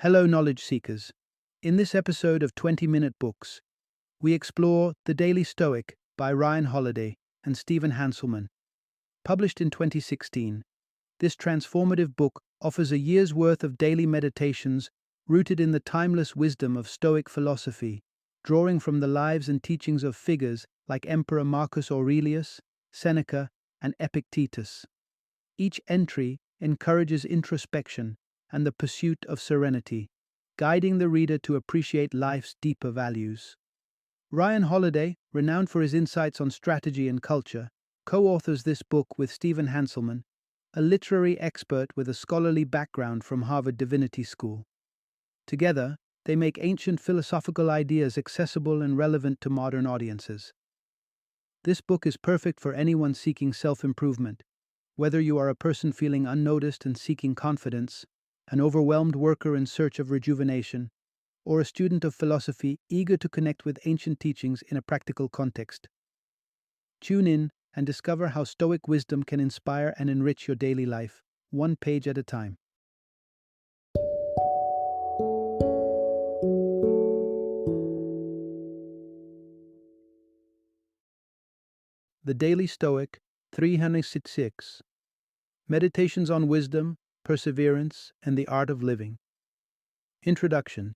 Hello, knowledge seekers. In this episode of 20-Minute Books, we explore The Daily Stoic by Ryan Holiday and Stephen Hanselman. Published in 2016, this transformative book offers a year's worth of daily meditations rooted in the timeless wisdom of Stoic philosophy, drawing from the lives and teachings of figures like Emperor Marcus Aurelius, Seneca, and Epictetus. Each entry encourages introspection and the pursuit of serenity, guiding the reader to appreciate life's deeper values. Ryan Holiday, renowned for his insights on strategy and culture, co-authors this book with Stephen Hanselman, a literary expert with a scholarly background from Harvard Divinity School. Together, they make ancient philosophical ideas accessible and relevant to modern audiences. This book is perfect for anyone seeking self-improvement, whether you are a person feeling unnoticed and seeking confidence, an overwhelmed worker in search of rejuvenation, or a student of philosophy eager to connect with ancient teachings in a practical context. Tune in and discover how Stoic wisdom can inspire and enrich your daily life, one page at a time. The Daily Stoic, 366. Meditations on Wisdom, Perseverance, and the Art of Living. Introduction.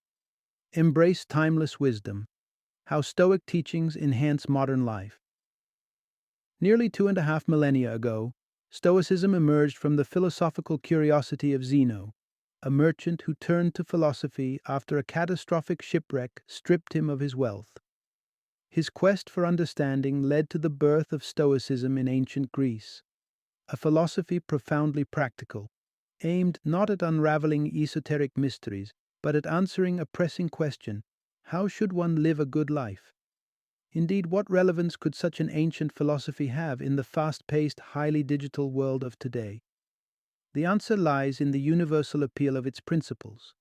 Embrace timeless wisdom. How Stoic teachings enhance modern life. Nearly 2.5 millennia ago, Stoicism emerged from the philosophical curiosity of Zeno, a merchant who turned to philosophy after a catastrophic shipwreck stripped him of his wealth. His quest for understanding led to the birth of Stoicism in ancient Greece, a philosophy profoundly practical, aimed not at unraveling esoteric mysteries, but at answering a pressing question: how should one live a good life? Indeed, what relevance could such an ancient philosophy have in the fast-paced, highly digital world of today? The answer lies in the universal appeal of its principles.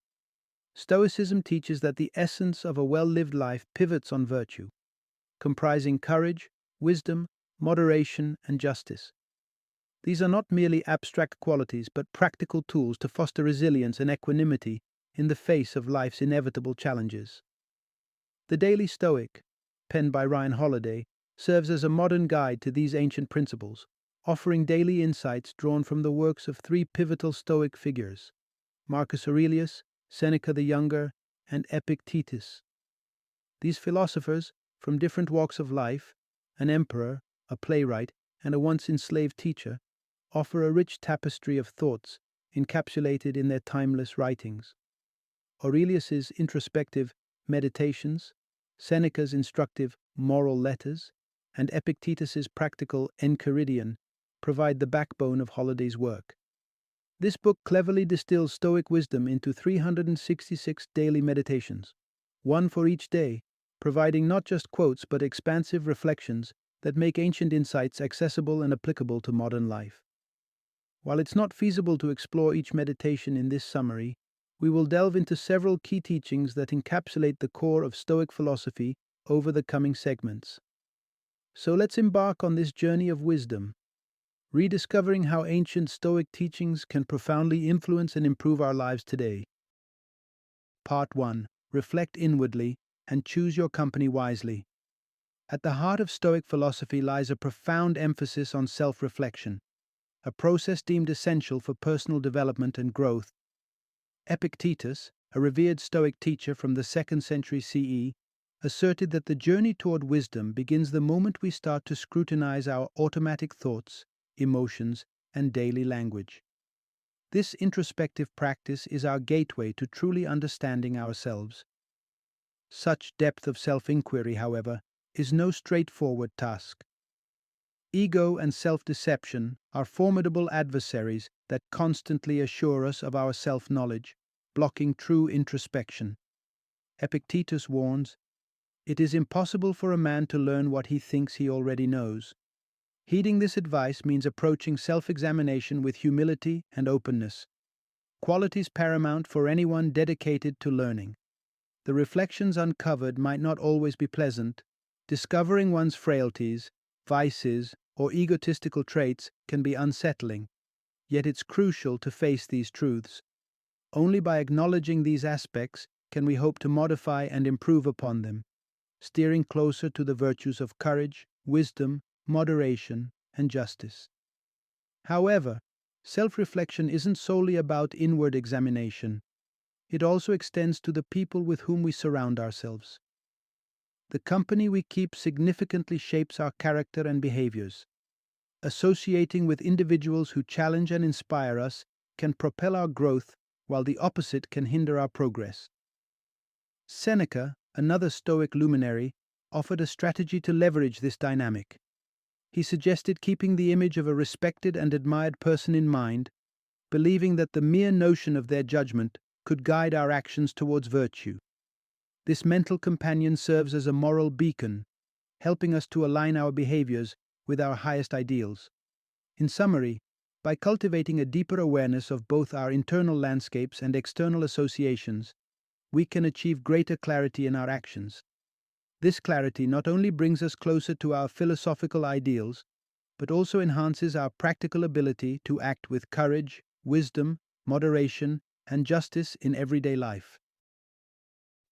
Stoicism teaches that the essence of a well-lived life pivots on virtue, comprising courage, wisdom, moderation, and justice. These are not merely abstract qualities, but practical tools to foster resilience and equanimity in the face of life's inevitable challenges. The Daily Stoic, penned by Ryan Holiday, serves as a modern guide to these ancient principles, offering daily insights drawn from the works of three pivotal Stoic figures: Marcus Aurelius, Seneca the Younger, and Epictetus. These philosophers, from different walks of life, an emperor, a playwright, and a once enslaved teacher, offer a rich tapestry of thoughts encapsulated in their timeless writings. Aurelius's introspective Meditations, Seneca's instructive Moral Letters, and Epictetus's practical Enchiridion provide the backbone of Holiday's work. This book cleverly distills Stoic wisdom into 366 daily meditations, one for each day, providing not just quotes but expansive reflections that make ancient insights accessible and applicable to modern life. While it's not feasible to explore each meditation in this summary, we will delve into several key teachings that encapsulate the core of Stoic philosophy over the coming segments. So let's embark on this journey of wisdom, rediscovering how ancient Stoic teachings can profoundly influence and improve our lives today. Part 1. Reflect inwardly and choose your company wisely. At the heart of Stoic philosophy lies a profound emphasis on self-reflection, a process deemed essential for personal development and growth. Epictetus, a revered Stoic teacher from the 2nd century CE, asserted that the journey toward wisdom begins the moment we start to scrutinize our automatic thoughts, emotions, and daily language. This introspective practice is our gateway to truly understanding ourselves. Such depth of self-inquiry, however, is no straightforward task. Ego and self-deception are formidable adversaries that constantly assure us of our self-knowledge, blocking true introspection. Epictetus warns, "It is impossible for a man to learn what he thinks he already knows." Heeding this advice means approaching self-examination with humility and openness, qualities paramount for anyone dedicated to learning. The reflections uncovered might not always be pleasant. Discovering one's frailties, vices, or egotistical traits can be unsettling, yet it's crucial to face these truths. Only by acknowledging these aspects can we hope to modify and improve upon them, steering closer to the virtues of courage, wisdom, moderation, and justice. However, self-reflection isn't solely about inward examination. It also extends to the people with whom we surround ourselves. The company we keep significantly shapes our character and behaviors. Associating with individuals who challenge and inspire us can propel our growth, while the opposite can hinder our progress. Seneca, another Stoic luminary, offered a strategy to leverage this dynamic. He suggested keeping the image of a respected and admired person in mind, believing that the mere notion of their judgment could guide our actions towards virtue. This mental companion serves as a moral beacon, helping us to align our behaviors with our highest ideals. In summary, by cultivating a deeper awareness of both our internal landscapes and external associations, we can achieve greater clarity in our actions. This clarity not only brings us closer to our philosophical ideals, but also enhances our practical ability to act with courage, wisdom, moderation, and justice in everyday life.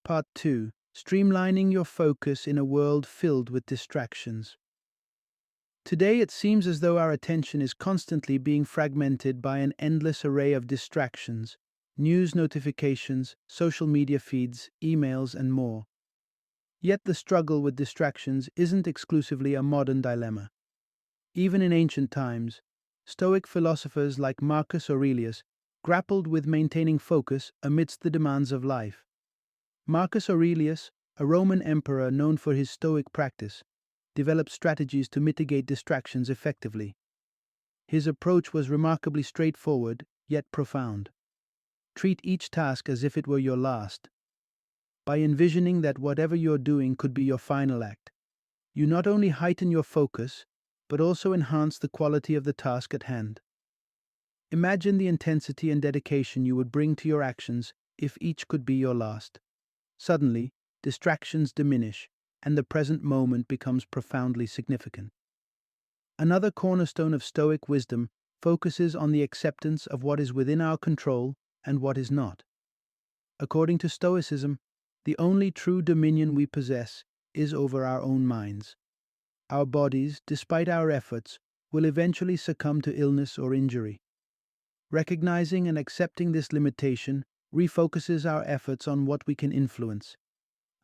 Part 2. Streamlining your focus in a world filled with distractions. Today it seems as though our attention is constantly being fragmented by an endless array of distractions: news notifications, social media feeds, emails, and more. Yet the struggle with distractions isn't exclusively a modern dilemma. Even in ancient times, Stoic philosophers like Marcus Aurelius grappled with maintaining focus amidst the demands of life. Marcus Aurelius, a Roman emperor known for his Stoic practice, developed strategies to mitigate distractions effectively. His approach was remarkably straightforward, yet profound. Treat each task as if it were your last. By envisioning that whatever you're doing could be your final act, you not only heighten your focus, but also enhance the quality of the task at hand. Imagine the intensity and dedication you would bring to your actions if each could be your last. Suddenly, distractions diminish, and the present moment becomes profoundly significant. Another cornerstone of Stoic wisdom focuses on the acceptance of what is within our control and what is not. According to Stoicism, the only true dominion we possess is over our own minds. Our bodies, despite our efforts, will eventually succumb to illness or injury. Recognizing and accepting this limitation refocuses our efforts on what we can influence: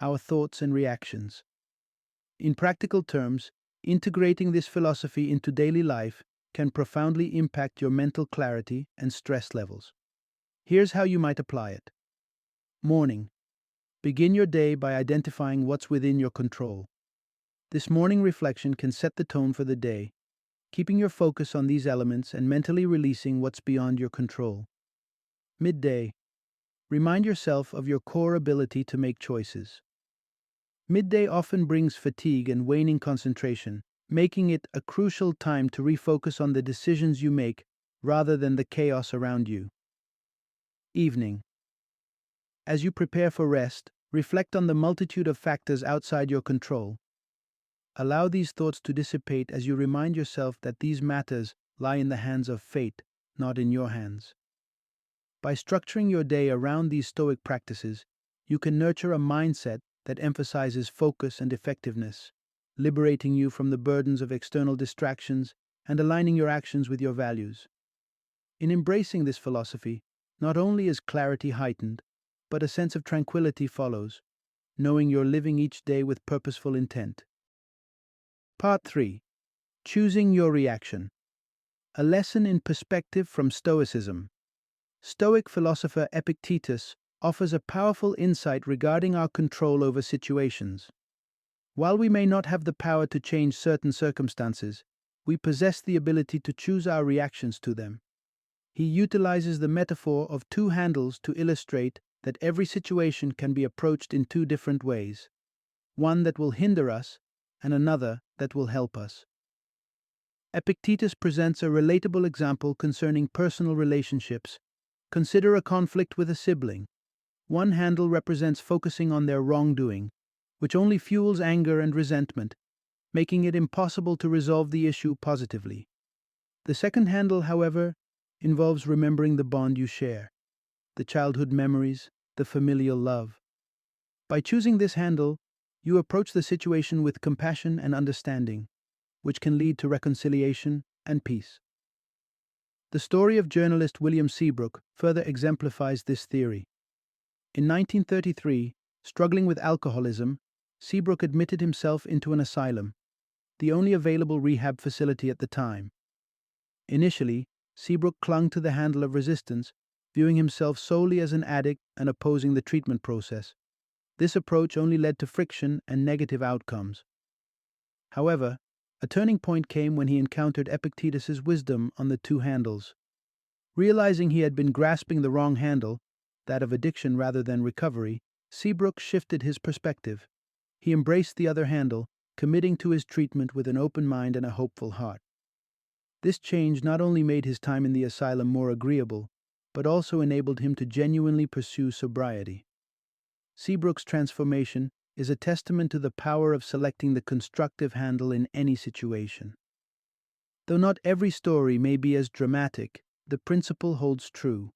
our thoughts and reactions. In practical terms, integrating this philosophy into daily life can profoundly impact your mental clarity and stress levels. Here's how you might apply it. Morning. Begin your day by identifying what's within your control. This morning reflection can set the tone for the day, keeping your focus on these elements and mentally releasing what's beyond your control. Midday. Remind yourself of your core ability to make choices. Midday often brings fatigue and waning concentration, making it a crucial time to refocus on the decisions you make rather than the chaos around you. Evening. As you prepare for rest, reflect on the multitude of factors outside your control. Allow these thoughts to dissipate as you remind yourself that these matters lie in the hands of fate, not in your hands. By structuring your day around these Stoic practices, you can nurture a mindset that emphasizes focus and effectiveness, liberating you from the burdens of external distractions and aligning your actions with your values. In embracing this philosophy, not only is clarity heightened, but a sense of tranquility follows, knowing you're living each day with purposeful intent. Part 3. Choosing your reaction. A lesson in perspective from Stoicism. Stoic philosopher Epictetus offers a powerful insight regarding our control over situations. While we may not have the power to change certain circumstances, we possess the ability to choose our reactions to them. He utilizes the metaphor of two handles to illustrate that every situation can be approached in two different ways: one that will hinder us and another that will help us. Epictetus presents a relatable example concerning personal relationships. Consider a conflict with a sibling. One handle represents focusing on their wrongdoing, which only fuels anger and resentment, making it impossible to resolve the issue positively. The second handle, however, involves remembering the bond you share. the childhood memories, the familial love. By choosing this handle, you approach the situation with compassion and understanding, which can lead to reconciliation and peace. The story of journalist William Seabrook further exemplifies this theory. In 1933, struggling with alcoholism, Seabrook admitted himself into an asylum, the only available rehab facility at the time. Initially, Seabrook clung to the handle of resistance, viewing himself solely as an addict and opposing the treatment process. This approach only led to friction and negative outcomes. However, a turning point came when he encountered Epictetus's wisdom on the two handles. Realizing he had been grasping the wrong handle, that of addiction rather than recovery, Seabrook shifted his perspective. He embraced the other handle, committing to his treatment with an open mind and a hopeful heart. This change not only made his time in the asylum more agreeable, but also enabled him to genuinely pursue sobriety. Seabrook's transformation is a testament to the power of selecting the constructive handle in any situation. Though not every story may be as dramatic, the principle holds true.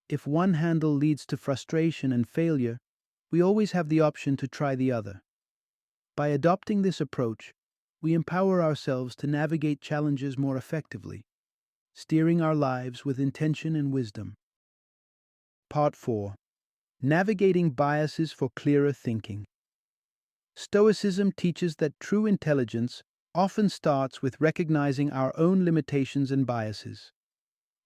If one handle leads to frustration and failure, we always have the option to try the other. By adopting this approach, we empower ourselves to navigate challenges more effectively, steering our lives with intention and wisdom. Part 4. Navigating biases for clearer thinking. Stoicism teaches that true intelligence often starts with recognizing our own limitations and biases.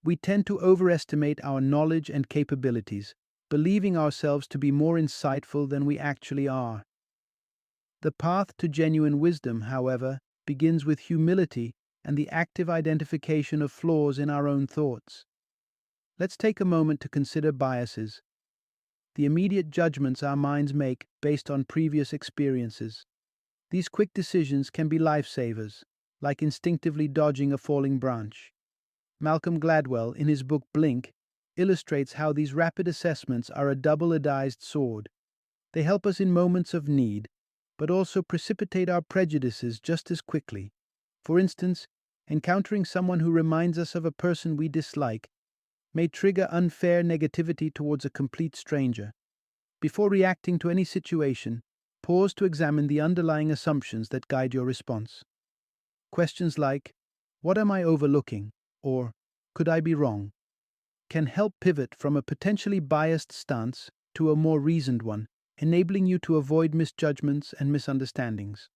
We tend to overestimate our knowledge and capabilities, believing ourselves to be more insightful than we actually are. The path to genuine wisdom, however, begins with humility and the active identification of flaws in our own thoughts. Let's take a moment to consider biases, the immediate judgments our minds make based on previous experiences. These quick decisions can be lifesavers, like instinctively dodging a falling branch. Malcolm Gladwell, in his book Blink, illustrates how these rapid assessments are a double-edged sword. They help us in moments of need, but also precipitate our prejudices just as quickly. For instance, encountering someone who reminds us of a person we dislike may trigger unfair negativity towards a complete stranger. Before reacting to any situation, pause to examine the underlying assumptions that guide your response. Questions like, "What am I overlooking?" or "Could I be wrong?" can help pivot from a potentially biased stance to a more reasoned one, enabling you to avoid misjudgments and misunderstandings.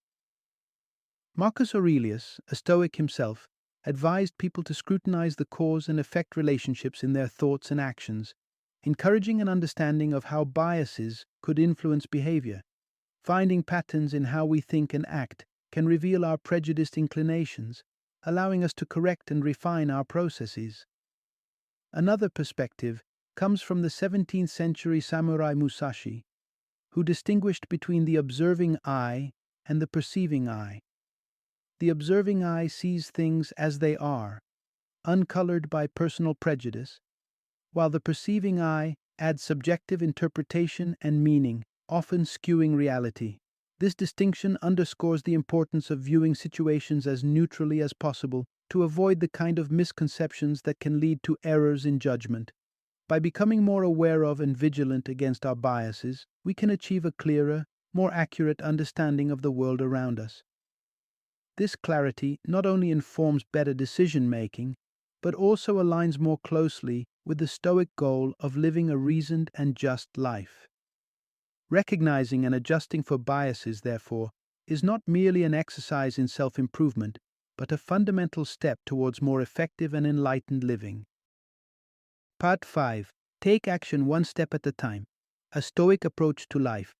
Marcus Aurelius, a Stoic himself, advised people to scrutinize the cause and effect relationships in their thoughts and actions, encouraging an understanding of how biases could influence behavior. Finding patterns in how we think and act can reveal our prejudiced inclinations, allowing us to correct and refine our processes. Another perspective comes from the 17th century samurai Musashi, who distinguished between the observing eye and the perceiving eye. The observing eye sees things as they are, uncolored by personal prejudice, while the perceiving eye adds subjective interpretation and meaning, often skewing reality. This distinction underscores the importance of viewing situations as neutrally as possible to avoid the kind of misconceptions that can lead to errors in judgment. By becoming more aware of and vigilant against our biases, we can achieve a clearer, more accurate understanding of the world around us. This clarity not only informs better decision-making, but also aligns more closely with the Stoic goal of living a reasoned and just life. Recognizing and adjusting for biases, therefore, is not merely an exercise in self-improvement, but a fundamental step towards more effective and enlightened living. Part 5. Take action one step at a time. A Stoic approach to life.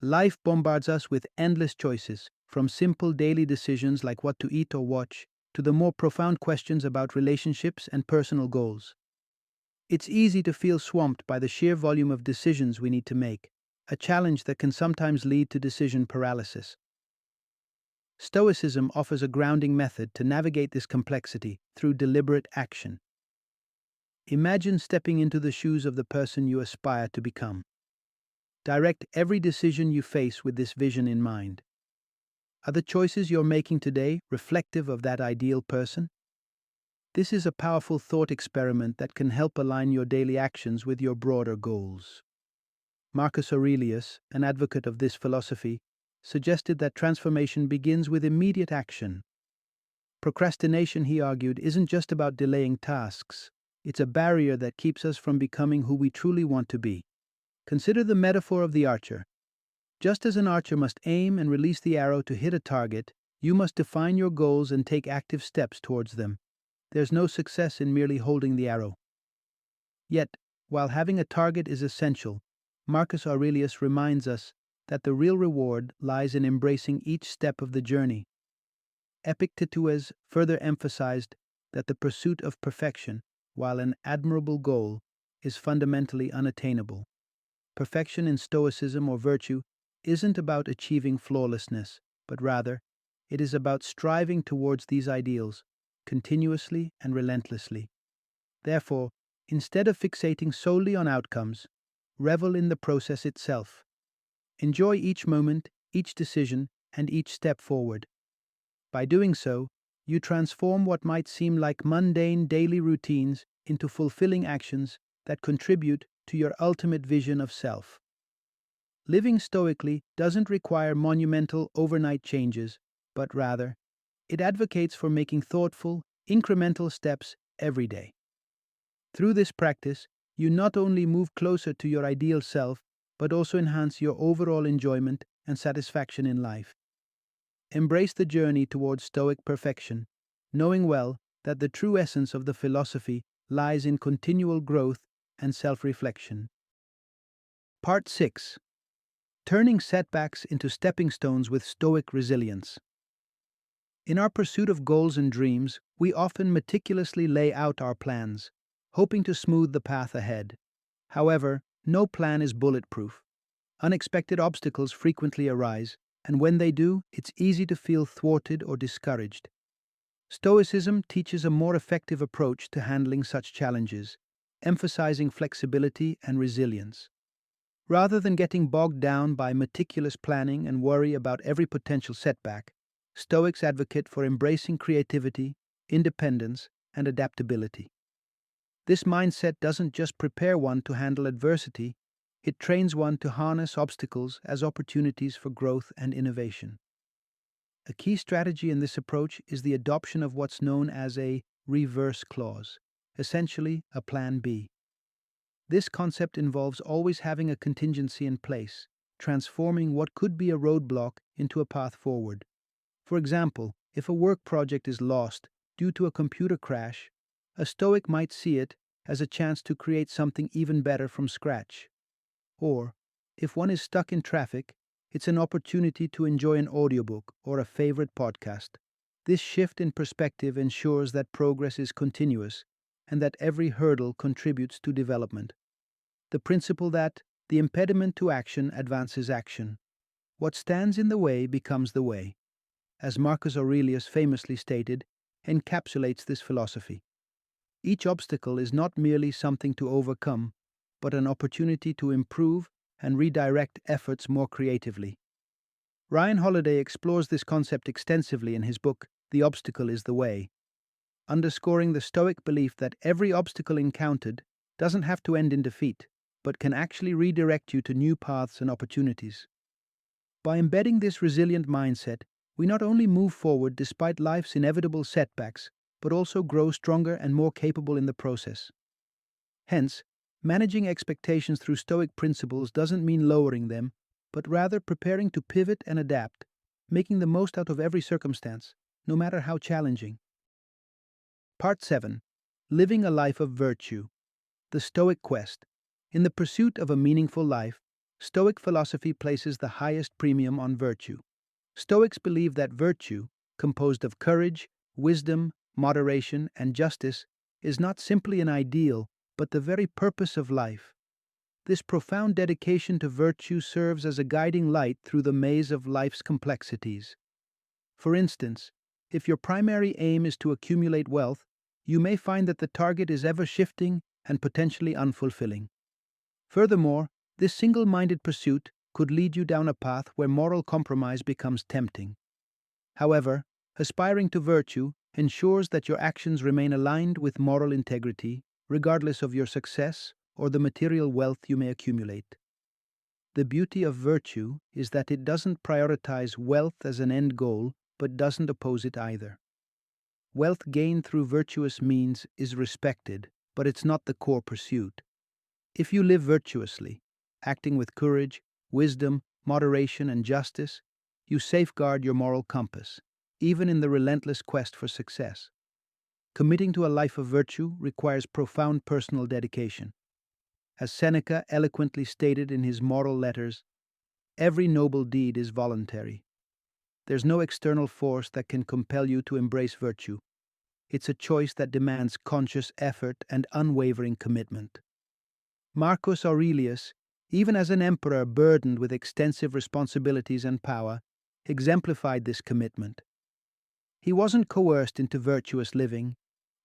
Life bombards us with endless choices, from simple daily decisions like what to eat or watch, to the more profound questions about relationships and personal goals. It's easy to feel swamped by the sheer volume of decisions we need to make, a challenge that can sometimes lead to decision paralysis. Stoicism offers a grounding method to navigate this complexity through deliberate action. Imagine stepping into the shoes of the person you aspire to become. Direct every decision you face with this vision in mind. Are the choices you're making today reflective of that ideal person? This is a powerful thought experiment that can help align your daily actions with your broader goals. Marcus Aurelius, an advocate of this philosophy, suggested that transformation begins with immediate action. Procrastination, he argued, isn't just about delaying tasks, it's a barrier that keeps us from becoming who we truly want to be. Consider the metaphor of the archer. Just as an archer must aim and release the arrow to hit a target, you must define your goals and take active steps towards them. There's no success in merely holding the arrow. Yet, while having a target is essential, Marcus Aurelius reminds us that the real reward lies in embracing each step of the journey. Epictetus further emphasized that the pursuit of perfection, while an admirable goal, is fundamentally unattainable. Perfection in Stoicism or virtue isn't about achieving flawlessness, but rather, it is about striving towards these ideals continuously and relentlessly. Therefore, instead of fixating solely on outcomes, revel in the process itself. Enjoy each moment, each decision, and each step forward. By doing so, you transform what might seem like mundane daily routines into fulfilling actions that contribute to your ultimate vision of self. Living stoically doesn't require monumental overnight changes, but rather, it advocates for making thoughtful, incremental steps every day. Through this practice, you not only move closer to your ideal self, but also enhance your overall enjoyment and satisfaction in life. Embrace the journey towards Stoic perfection, knowing well that the true essence of the philosophy lies in continual growth and self-reflection. Part 6. Turning setbacks into stepping stones with Stoic resilience. In our pursuit of goals and dreams, we often meticulously lay out our plans, hoping to smooth the path ahead. However, no plan is bulletproof. Unexpected obstacles frequently arise, and when they do, it's easy to feel thwarted or discouraged. Stoicism teaches a more effective approach to handling such challenges, emphasizing flexibility and resilience. Rather than getting bogged down by meticulous planning and worry about every potential setback, Stoics advocate for embracing creativity, independence, and adaptability. This mindset doesn't just prepare one to handle adversity, it trains one to harness obstacles as opportunities for growth and innovation. A key strategy in this approach is the adoption of what's known as a reverse clause, essentially a plan B. This concept involves always having a contingency in place, transforming what could be a roadblock into a path forward. For example, if a work project is lost due to a computer crash, a Stoic might see it as a chance to create something even better from scratch. Or, if one is stuck in traffic, it's an opportunity to enjoy an audiobook or a favorite podcast. This shift in perspective ensures that progress is continuous and that every hurdle contributes to development. The principle that the impediment to action advances action. What stands in the way becomes the way, as Marcus Aurelius famously stated, encapsulates this philosophy. Each obstacle is not merely something to overcome, but an opportunity to improve and redirect efforts more creatively. Ryan Holiday explores this concept extensively in his book, The Obstacle is the Way, underscoring the Stoic belief that every obstacle encountered doesn't have to end in defeat, but can actually redirect you to new paths and opportunities. By embedding this resilient mindset, we not only move forward despite life's inevitable setbacks, but also grow stronger and more capable in the process. Hence, managing expectations through Stoic principles doesn't mean lowering them, but rather preparing to pivot and adapt, making the most out of every circumstance, no matter how challenging. Part 7. Living a Life of Virtue. The Stoic Quest. In the pursuit of a meaningful life, Stoic philosophy places the highest premium on virtue. Stoics believe that virtue, composed of courage, wisdom, moderation, and justice, is not simply an ideal, but the very purpose of life. This profound dedication to virtue serves as a guiding light through the maze of life's complexities. For instance, if your primary aim is to accumulate wealth, you may find that the target is ever shifting and potentially unfulfilling. Furthermore, this single-minded pursuit could lead you down a path where moral compromise becomes tempting. However, aspiring to virtue ensures that your actions remain aligned with moral integrity, regardless of your success or the material wealth you may accumulate. The beauty of virtue is that it doesn't prioritize wealth as an end goal, but doesn't oppose it either. Wealth gained through virtuous means is respected, but it's not the core pursuit. If you live virtuously, acting with courage, wisdom, moderation, and justice, you safeguard your moral compass, even in the relentless quest for success. Committing to a life of virtue requires profound personal dedication. As Seneca eloquently stated in his moral letters, every noble deed is voluntary. There's no external force that can compel you to embrace virtue. It's a choice that demands conscious effort and unwavering commitment. Marcus Aurelius, even as an emperor burdened with extensive responsibilities and power, exemplified this commitment. He wasn't coerced into virtuous living.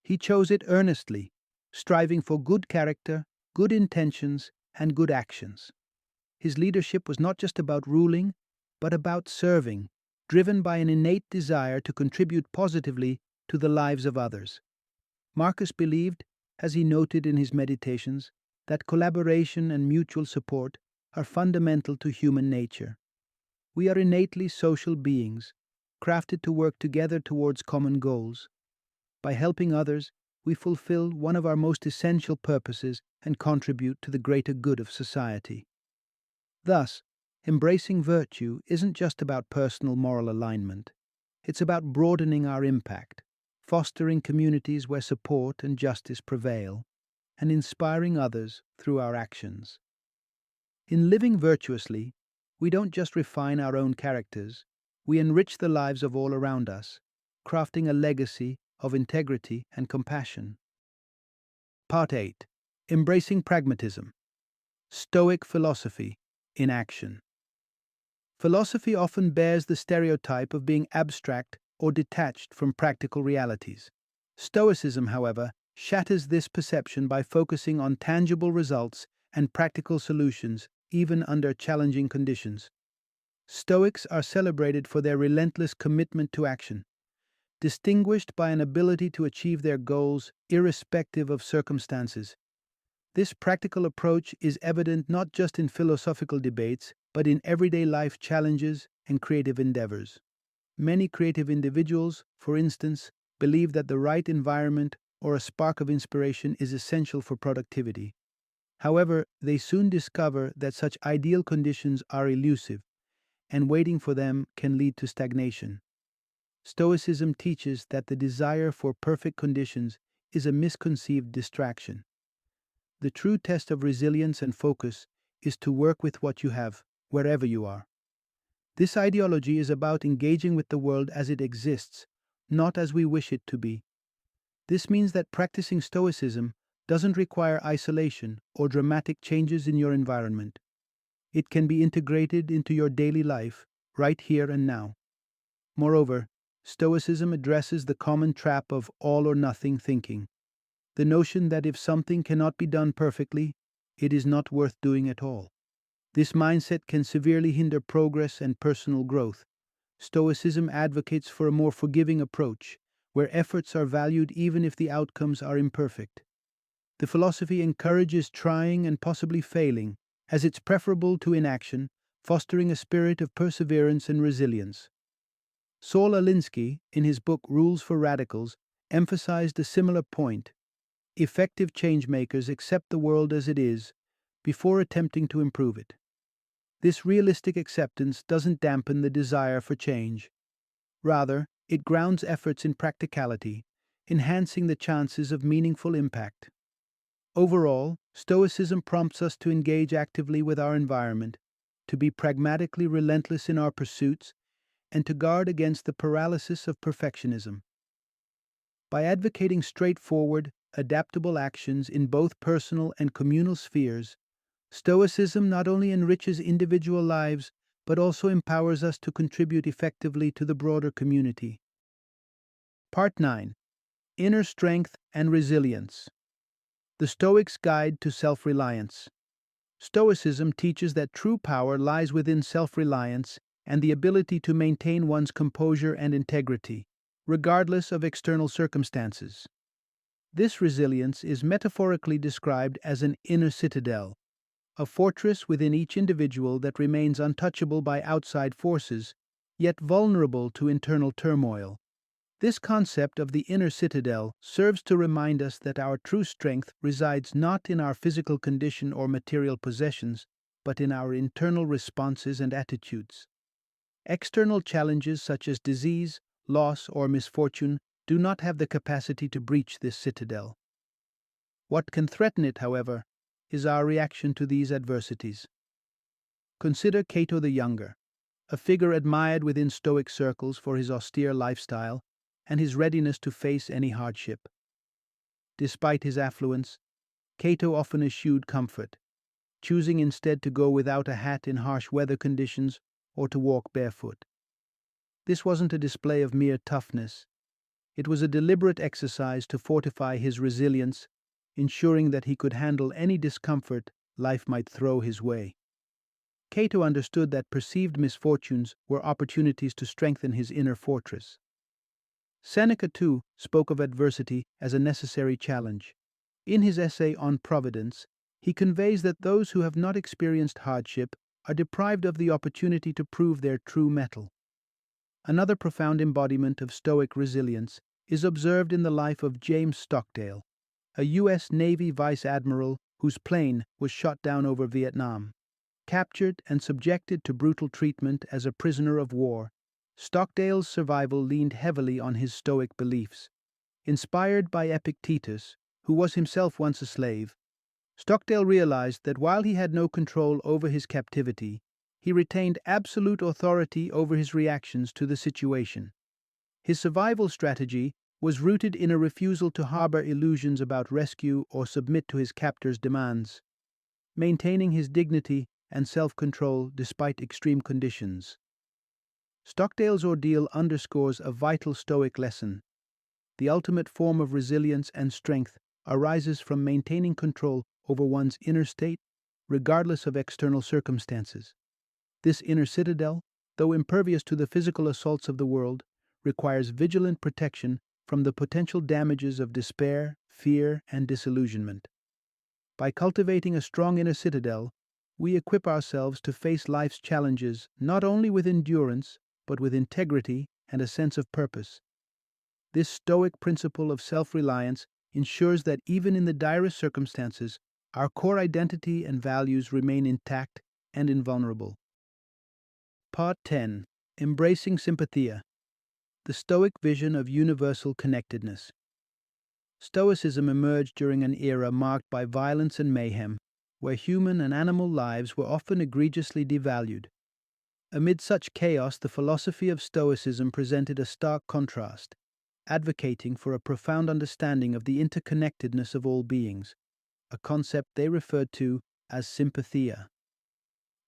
He chose it earnestly, striving for good character, good intentions, and good actions. His leadership was not just about ruling, but about serving, driven by an innate desire to contribute positively to the lives of others. Marcus believed, as he noted in his meditations, that collaboration and mutual support are fundamental to human nature. We are innately social beings, crafted to work together towards common goals. By helping others, we fulfill one of our most essential purposes and contribute to the greater good of society. Thus, embracing virtue isn't just about personal moral alignment. It's about broadening our impact, fostering communities where support and justice prevail, and inspiring others through our actions. In living virtuously, we don't just refine our own characters, we enrich the lives of all around us, crafting a legacy of integrity and compassion. Part 8. Embracing Pragmatism. Stoic Philosophy in Action. Philosophy often bears the stereotype of being abstract or detached from practical realities. Stoicism, however, shatters this perception by focusing on tangible results and practical solutions even under challenging conditions. Stoics are celebrated for their relentless commitment to action, distinguished by an ability to achieve their goals irrespective of circumstances. This practical approach is evident not just in philosophical debates, but in everyday life challenges and creative endeavors. Many creative individuals, for instance, believe that the right environment or a spark of inspiration is essential for productivity. However, they soon discover that such ideal conditions are elusive, and waiting for them can lead to stagnation. Stoicism teaches that the desire for perfect conditions is a misconceived distraction. The true test of resilience and focus is to work with what you have, wherever you are. This ideology is about engaging with the world as it exists, not as we wish it to be. This means that practicing Stoicism doesn't require isolation or dramatic changes in your environment. It can be integrated into your daily life, right here and now. Moreover, Stoicism addresses the common trap of all or nothing thinking, the notion that if something cannot be done perfectly, it is not worth doing at all. This mindset can severely hinder progress and personal growth. Stoicism advocates for a more forgiving approach, where efforts are valued even if the outcomes are imperfect. The philosophy encourages trying and possibly failing, as it's preferable to inaction, fostering a spirit of perseverance and resilience. Saul Alinsky, in his book Rules for Radicals, emphasized a similar point. Effective changemakers accept the world as it is before attempting to improve it. This realistic acceptance doesn't dampen the desire for change. Rather, it grounds efforts in practicality, enhancing the chances of meaningful impact. Overall, Stoicism prompts us to engage actively with our environment, to be pragmatically relentless in our pursuits, and to guard against the paralysis of perfectionism. By advocating straightforward, adaptable actions in both personal and communal spheres, Stoicism not only enriches individual lives, but also empowers us to contribute effectively to the broader community. Part 9. Inner Strength and Resilience. The Stoics' Guide to Self-Reliance. Stoicism teaches that true power lies within self-reliance and the ability to maintain one's composure and integrity. regardless of external circumstances. This resilience is metaphorically described as an inner citadel, a fortress within each individual that remains untouchable by outside forces, yet vulnerable to internal turmoil. This concept of the inner citadel serves to remind us that our true strength resides not in our physical condition or material possessions, but in our internal responses and attitudes. External challenges such as disease, loss, or misfortune do not have the capacity to breach this citadel. What can threaten it, however, is our reaction to these adversities. Consider Cato the Younger, a figure admired within Stoic circles for his austere lifestyle and his readiness to face any hardship. Despite his affluence, Cato often eschewed comfort, choosing instead to go without a hat in harsh weather conditions or to walk barefoot. This wasn't a display of mere toughness. It was a deliberate exercise to fortify his resilience, ensuring that he could handle any discomfort life might throw his way. Cato understood that perceived misfortunes were opportunities to strengthen his inner fortress. Seneca, too, spoke of adversity as a necessary challenge. In his essay on Providence, he conveys that those who have not experienced hardship are deprived of the opportunity to prove their true mettle. Another profound embodiment of Stoic resilience is observed in the life of James Stockdale, a U.S. Navy vice admiral whose plane was shot down over Vietnam. Captured and subjected to brutal treatment as a prisoner of war, Stockdale's survival leaned heavily on his Stoic beliefs. Inspired by Epictetus, who was himself once a slave, Stockdale realized that while he had no control over his captivity, he retained absolute authority over his reactions to the situation. His survival strategy was rooted in a refusal to harbor illusions about rescue or submit to his captor's demands, maintaining his dignity and self-control despite extreme conditions. Stockdale's ordeal underscores a vital Stoic lesson. The ultimate form of resilience and strength arises from maintaining control over one's inner state, regardless of external circumstances. This inner citadel, though impervious to the physical assaults of the world, requires vigilant protection from the potential damages of despair, fear, and disillusionment. By cultivating a strong inner citadel, we equip ourselves to face life's challenges not only with endurance, but with integrity and a sense of purpose. This Stoic principle of self-reliance ensures that even in the direst circumstances, our core identity and values remain intact and invulnerable. Part 10. Embracing Sympathia. The Stoic vision of universal connectedness. Stoicism emerged during an era marked by violence and mayhem, where human and animal lives were often egregiously devalued. Amid such chaos, the philosophy of Stoicism presented a stark contrast, advocating for a profound understanding of the interconnectedness of all beings, a concept they referred to as sympathia.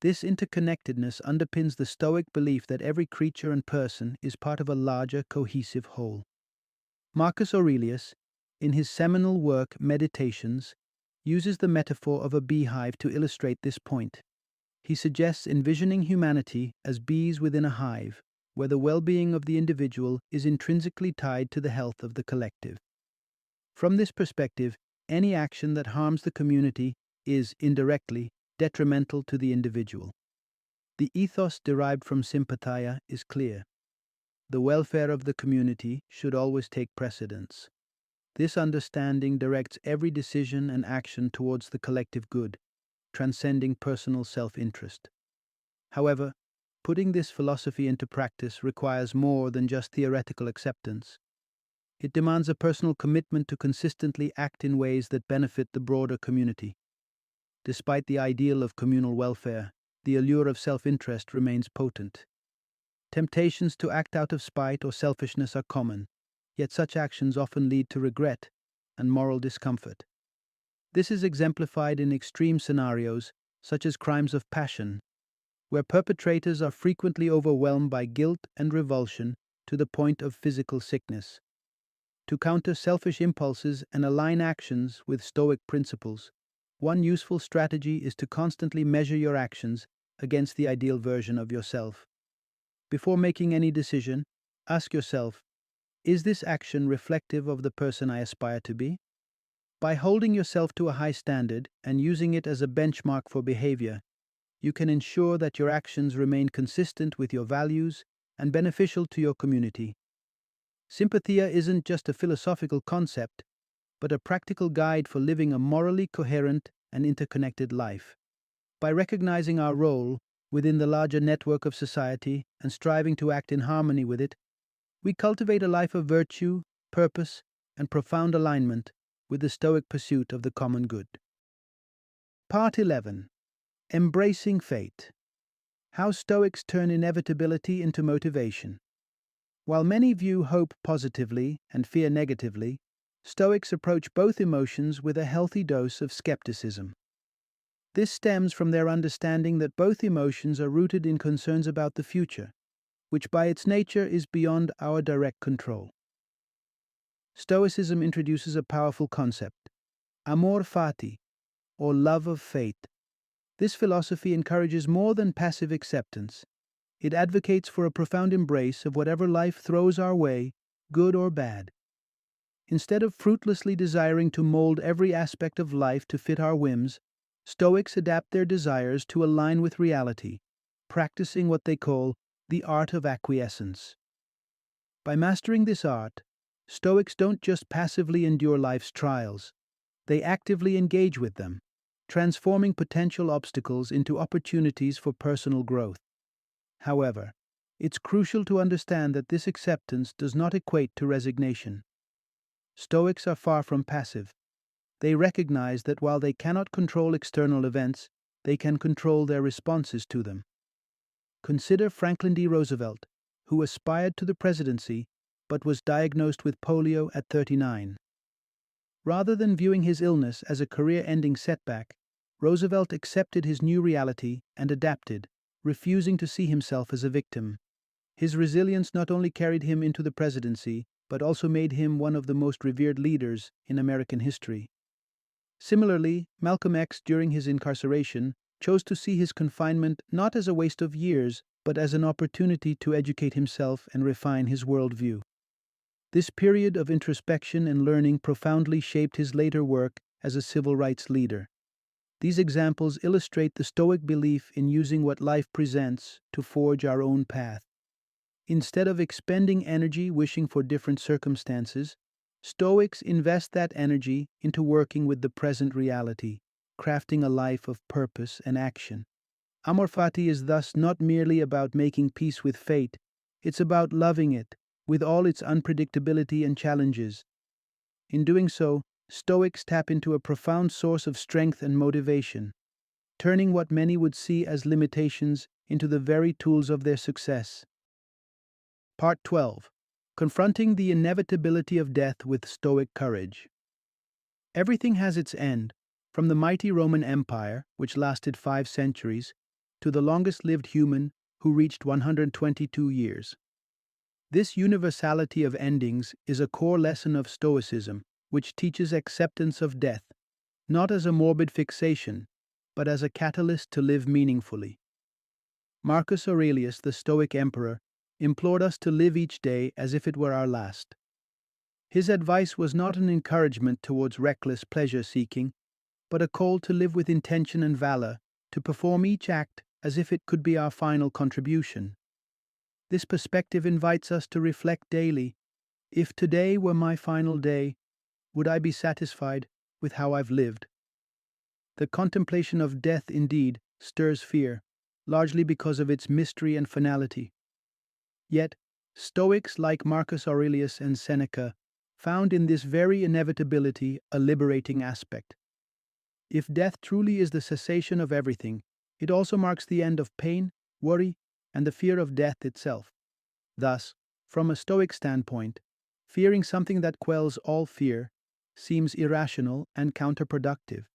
This interconnectedness underpins the Stoic belief that every creature and person is part of a larger, cohesive whole. Marcus Aurelius, in his seminal work Meditations, uses the metaphor of a beehive to illustrate this point. He suggests envisioning humanity as bees within a hive, where the well-being of the individual is intrinsically tied to the health of the collective. From this perspective, any action that harms the community is, indirectly, detrimental to the individual. The ethos derived from sympathia is clear. The welfare of the community should always take precedence. This understanding directs every decision and action towards the collective good, transcending personal self-interest. However, putting this philosophy into practice requires more than just theoretical acceptance. It demands a personal commitment to consistently act in ways that benefit the broader community. Despite the ideal of communal welfare, the allure of self-interest remains potent. Temptations to act out of spite or selfishness are common, yet such actions often lead to regret and moral discomfort. This is exemplified in extreme scenarios, such as crimes of passion, where perpetrators are frequently overwhelmed by guilt and revulsion to the point of physical sickness. To counter selfish impulses and align actions with Stoic principles, one useful strategy is to constantly measure your actions against the ideal version of yourself. Before making any decision, ask yourself, Is this action reflective of the person I aspire to be? By holding yourself to a high standard and using it as a benchmark for behavior, you can ensure that your actions remain consistent with your values and beneficial to your community. Sympathia isn't just a philosophical concept, but a practical guide for living a morally coherent and interconnected life. By recognizing our role within the larger network of society and striving to act in harmony with it, we cultivate a life of virtue, purpose, and profound alignment with the Stoic pursuit of the common good. Part 11. Embracing Fate. How Stoics turn inevitability into motivation. While many view hope positively and fear negatively, Stoics approach both emotions with a healthy dose of skepticism. This stems from their understanding that both emotions are rooted in concerns about the future, which by its nature is beyond our direct control. Stoicism introduces a powerful concept, amor fati, or love of fate. This philosophy encourages more than passive acceptance. It advocates for a profound embrace of whatever life throws our way, good or bad. Instead of fruitlessly desiring to mold every aspect of life to fit our whims, Stoics adapt their desires to align with reality, practicing what they call the art of acquiescence. By mastering this art, Stoics don't just passively endure life's trials, they actively engage with them, transforming potential obstacles into opportunities for personal growth. However, it's crucial to understand that this acceptance does not equate to resignation. Stoics are far from passive. They recognize that while they cannot control external events, they can control their responses to them. Consider Franklin D. Roosevelt, who aspired to the presidency but was diagnosed with polio at 39. Rather than viewing his illness as a career-ending setback, Roosevelt accepted his new reality and adapted, refusing to see himself as a victim. His resilience not only carried him into the presidency, but also made him one of the most revered leaders in American history. Similarly, Malcolm X, during his incarceration, chose to see his confinement not as a waste of years, but as an opportunity to educate himself and refine his worldview. This period of introspection and learning profoundly shaped his later work as a civil rights leader. These examples illustrate the Stoic belief in using what life presents to forge our own path. Instead of expending energy wishing for different circumstances, Stoics invest that energy into working with the present reality, crafting a life of purpose and action. Amor fati is thus not merely about making peace with fate, it's about loving it, with all its unpredictability and challenges. In doing so, Stoics tap into a profound source of strength and motivation, turning what many would see as limitations into the very tools of their success. Part 12. Confronting the inevitability of death with Stoic courage. Everything has its end, from the mighty Roman Empire, which lasted 5 centuries, to the longest-lived human, who reached 122 years. This universality of endings is a core lesson of Stoicism, which teaches acceptance of death, not as a morbid fixation, but as a catalyst to live meaningfully. Marcus Aurelius, the Stoic emperor, implored us to live each day as if it were our last. His advice was not an encouragement towards reckless pleasure-seeking, but a call to live with intention and valor, to perform each act as if it could be our final contribution. This perspective invites us to reflect daily. If today were my final day, would I be satisfied with how I've lived? The contemplation of death indeed stirs fear, largely because of its mystery and finality. Yet, Stoics like Marcus Aurelius and Seneca found in this very inevitability a liberating aspect. If death truly is the cessation of everything, it also marks the end of pain, worry, and the fear of death itself. Thus, from a Stoic standpoint, fearing something that quells all fear seems irrational and counterproductive.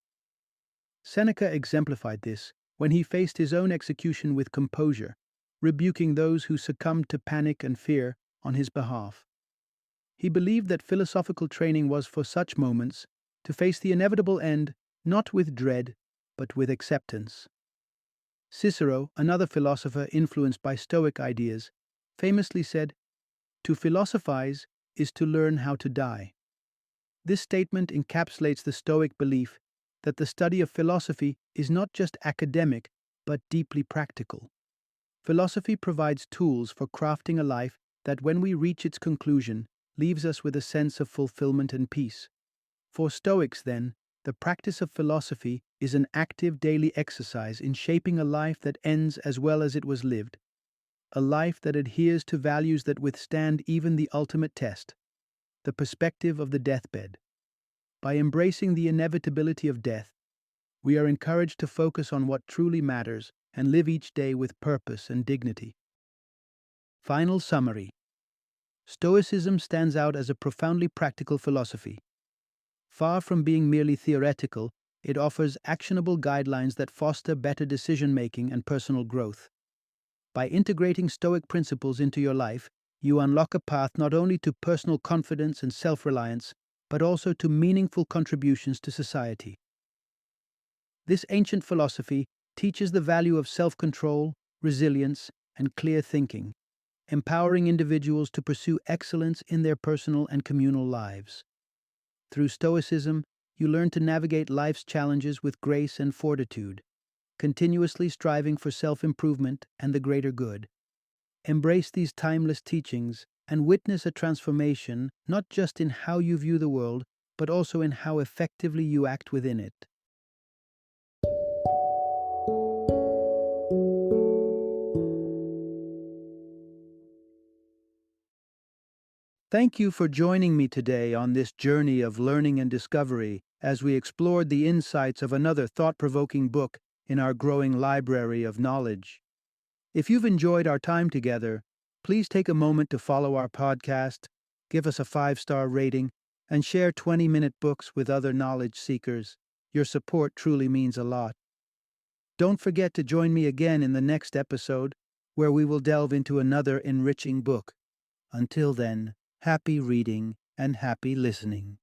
Seneca exemplified this when he faced his own execution with composure, rebuking those who succumbed to panic and fear on his behalf. He believed that philosophical training was for such moments to face the inevitable end not with dread, but with acceptance. Cicero, another philosopher influenced by Stoic ideas, famously said, "To philosophize is to learn how to die. This statement encapsulates the Stoic belief that the study of philosophy is not just academic, but deeply practical. Philosophy provides tools for crafting a life that, when we reach its conclusion, leaves us with a sense of fulfillment and peace. For Stoics, then, the practice of philosophy is an active daily exercise in shaping a life that ends as well as it was lived, a life that adheres to values that withstand even the ultimate test, the perspective of the deathbed. By embracing the inevitability of death, we are encouraged to focus on what truly matters and live each day with purpose and dignity. Final summary. Stoicism stands out as a profoundly practical philosophy. Far from being merely theoretical, it offers actionable guidelines that foster better decision-making and personal growth. By integrating Stoic principles into your life, you unlock a path not only to personal confidence and self-reliance, but also to meaningful contributions to society. This ancient philosophy teaches the value of self-control, resilience, and clear thinking, empowering individuals to pursue excellence in their personal and communal lives. Through Stoicism, you learn to navigate life's challenges with grace and fortitude, continuously striving for self-improvement and the greater good. Embrace these timeless teachings and witness a transformation not just in how you view the world, but also in how effectively you act within it. Thank you for joining me today on this journey of learning and discovery as we explored the insights of another thought-provoking book in our growing library of knowledge. If you've enjoyed our time together, please take a moment to follow our podcast, give us a 5-star rating, and share 20-minute books with other knowledge seekers. Your support truly means a lot. Don't forget to join me again in the next episode, where we will delve into another enriching book. Until then, happy reading and happy listening.